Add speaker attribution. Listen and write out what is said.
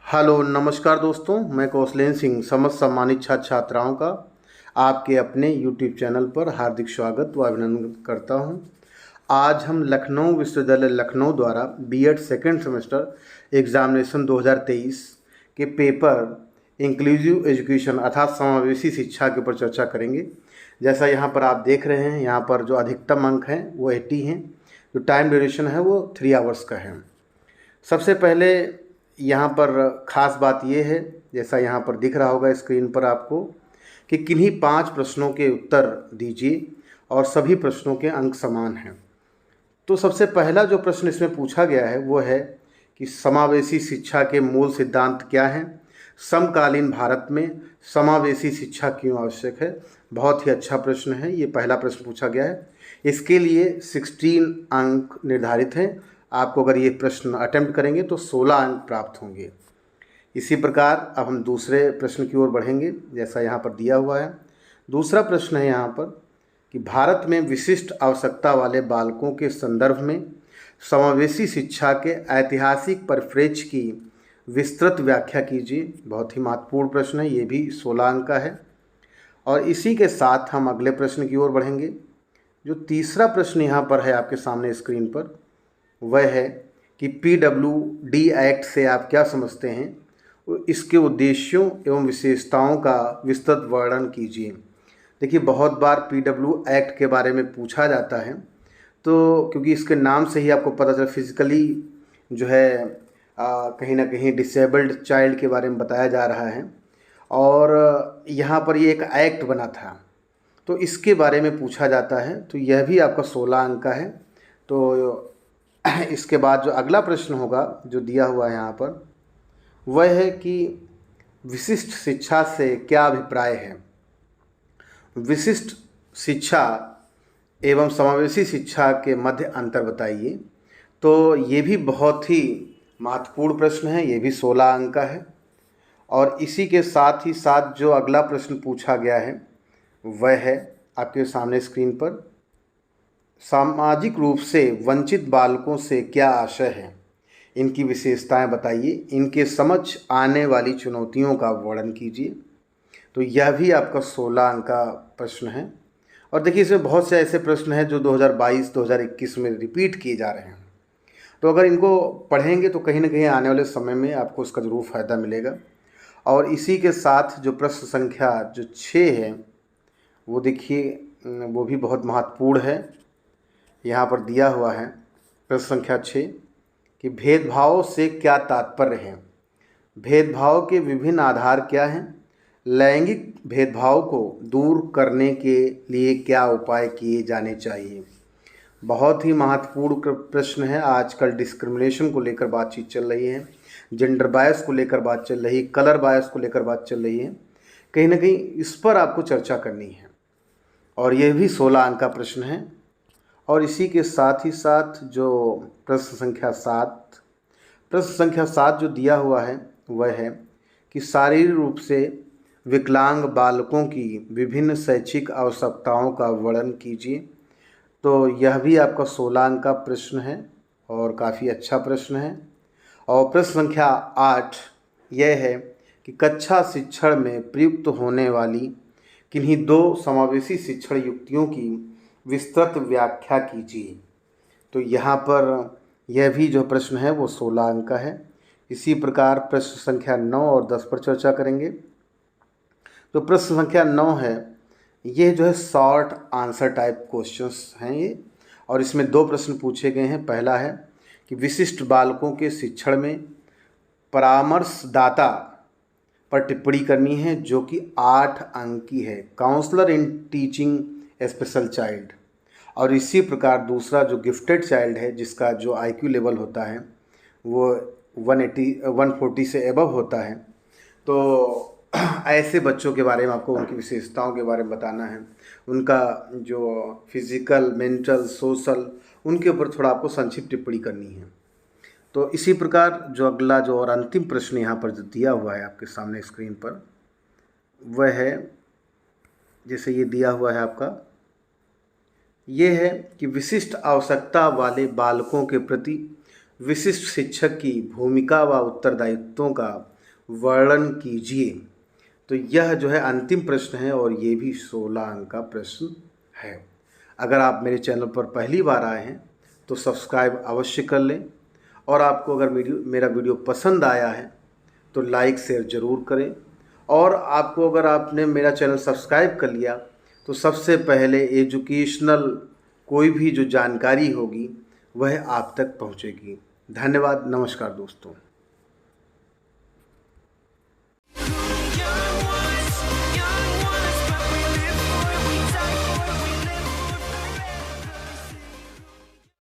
Speaker 1: Hello नमस्कार दोस्तों, मैं कौशलेंद्र सिंह समस्त सम्मानित छात्र छात्राओं का आपके अपने यूट्यूब चैनल पर हार्दिक स्वागत व अभिनंदन करता हूं। आज हम लखनऊ विश्वविद्यालय लखनऊ द्वारा बीएड सेकेंड सेमेस्टर एग्जामिनेशन 2023 के पेपर इंक्लूसिव एजुकेशन अर्थात समावेशी शिक्षा के ऊपर चर्चा करेंगे। जैसा यहाँ पर आप देख रहे हैं, यहाँ पर जो अधिकतम अंक हैं वो 80 हैं, जो टाइम ड्यूरेशन है वो 3 आवर्स का है। सबसे पहले यहाँ पर ख़ास बात ये है, जैसा यहाँ पर दिख रहा होगा स्क्रीन पर आपको, कि किन्हीं 5 प्रश्नों के उत्तर दीजिए और सभी प्रश्नों के अंक समान हैं। तो सबसे पहला जो प्रश्न इसमें पूछा गया है वो है कि समावेशी शिक्षा के मूल सिद्धांत क्या हैं, समकालीन भारत में समावेशी शिक्षा क्यों आवश्यक है। बहुत ही अच्छा प्रश्न है, ये पहला प्रश्न पूछा गया है। इसके लिए 16 अंक निर्धारित हैं। आपको अगर ये प्रश्न अटेम्प्ट करेंगे तो 16 अंक प्राप्त होंगे। इसी प्रकार अब हम दूसरे प्रश्न की ओर बढ़ेंगे, जैसा यहाँ पर दिया हुआ है। दूसरा प्रश्न है यहाँ पर कि भारत में विशिष्ट आवश्यकता वाले बालकों के संदर्भ में समावेशी शिक्षा के ऐतिहासिक परिप्रेक्ष्य की विस्तृत व्याख्या कीजिए। बहुत ही महत्वपूर्ण प्रश्न है, ये भी 16 अंक का है। और इसी के साथ हम अगले प्रश्न की ओर बढ़ेंगे। जो तीसरा प्रश्न यहाँ पर है आपके सामने स्क्रीन पर, वह है कि PWD एक्ट से आप क्या समझते हैं, इसके उद्देश्यों एवं विशेषताओं का विस्तृत वर्णन कीजिए। देखिए, बहुत बार PW एक्ट के बारे में पूछा जाता है, तो क्योंकि इसके नाम से ही आपको पता चला फिज़िकली जो है कहीं ना कहीं डिसेबल्ड चाइल्ड के बारे में बताया जा रहा है, और यहाँ पर ये एक एक्ट बना था, तो इसके बारे में पूछा जाता है। तो यह भी आपका 16 अंक का है। तो इसके बाद जो अगला प्रश्न होगा जो दिया हुआ है यहाँ पर, वह है कि विशिष्ट शिक्षा से क्या अभिप्राय है। विशिष्ट शिक्षा एवं समावेशी शिक्षा के मध्य अंतर बताइए। तो ये भी बहुत ही महत्वपूर्ण प्रश्न है, ये भी 16 अंक का है। और इसी के साथ ही साथ जो अगला प्रश्न पूछा गया है वह है आपके सामने स्क्रीन पर, सामाजिक रूप से वंचित बालकों से क्या आशय है, इनकी विशेषताएं बताइए, इनके समक्ष आने वाली चुनौतियों का वर्णन कीजिए। तो यह भी आपका 16 अंक का प्रश्न है। और देखिए, इसमें बहुत से ऐसे प्रश्न हैं जो 2022-2021 में रिपीट किए जा रहे हैं। तो अगर इनको पढ़ेंगे तो कहीं ना कहीं आने वाले समय में आपको उसका ज़रूर फ़ायदा मिलेगा। और इसी के साथ जो प्रश्न संख्या जो 6 है वो देखिए, वो भी बहुत महत्वपूर्ण है। यहाँ पर दिया हुआ है प्रश्न संख्या 6 कि भेदभाव से क्या तात्पर्य है, भेदभाव के विभिन्न आधार क्या हैं, लैंगिक भेदभाव को दूर करने के लिए क्या उपाय किए जाने चाहिए। बहुत ही महत्वपूर्ण प्रश्न है। आजकल डिस्क्रिमिनेशन को लेकर बातचीत चल रही है, जेंडर बायस को लेकर बात चल रही है, कलर बायस को लेकर बात चल रही है। कहीं ना कहीं इस पर आपको चर्चा करनी है, और यह भी 16 अंक का प्रश्न है। और इसी के साथ ही साथ जो प्रश्न संख्या 7 जो दिया हुआ है वह है कि शारीरिक रूप से विकलांग बालकों की विभिन्न शैक्षिक आवश्यकताओं का वर्णन कीजिए। तो यह भी आपका 16 अंक का प्रश्न है और काफ़ी अच्छा प्रश्न है। और प्रश्न संख्या 8 यह है कि कक्षा शिक्षण में प्रयुक्त होने वाली किन्हीं 2 समावेशी शिक्षण युक्तियों की विस्तृत व्याख्या कीजिए। तो यहाँ पर यह भी जो प्रश्न है वो 16 अंक का है। इसी प्रकार प्रश्न संख्या 9 और 10 पर चर्चा करेंगे। तो प्रश्न संख्या 9 है, ये जो है शॉर्ट आंसर टाइप क्वेश्चंस हैं ये, और इसमें 2 प्रश्न पूछे गए हैं। पहला है कि विशिष्ट बालकों के शिक्षण में परामर्शदाता पर टिप्पणी करनी है, जो कि 8 अंक की है, counsellor in teaching special child. और इसी प्रकार दूसरा जो गिफ्टेड चाइल्ड है, जिसका जो IQ लेवल होता है वो 140 से एबव होता है, तो ऐसे बच्चों के बारे में आपको उनकी विशेषताओं के बारे में बताना है, उनका जो फिज़िकल, मेंटल, सोशल, उनके ऊपर थोड़ा आपको संक्षिप्त टिप्पणी करनी है। तो इसी प्रकार जो अगला जो और अंतिम प्रश्न यहाँ पर जो दिया हुआ है आपके सामने स्क्रीन पर, वह है, जैसे ये दिया हुआ है आपका, ये है कि विशिष्ट आवश्यकता वाले बालकों के प्रति विशिष्ट शिक्षक की भूमिका व उत्तरदायित्वों का वर्णन कीजिए। तो यह जो है अंतिम प्रश्न है और ये भी 16 अंक का प्रश्न है। अगर आप मेरे चैनल पर पहली बार आए हैं तो सब्सक्राइब अवश्य कर लें, और आपको अगर मेरा वीडियो पसंद आया है तो लाइक शेयर ज़रूर करें। और आपको अगर आपने मेरा चैनल सब्सक्राइब कर लिया तो सबसे पहले एजुकेशनल कोई भी जो जानकारी होगी वह आप तक पहुंचेगी। धन्यवाद। नमस्कार दोस्तों।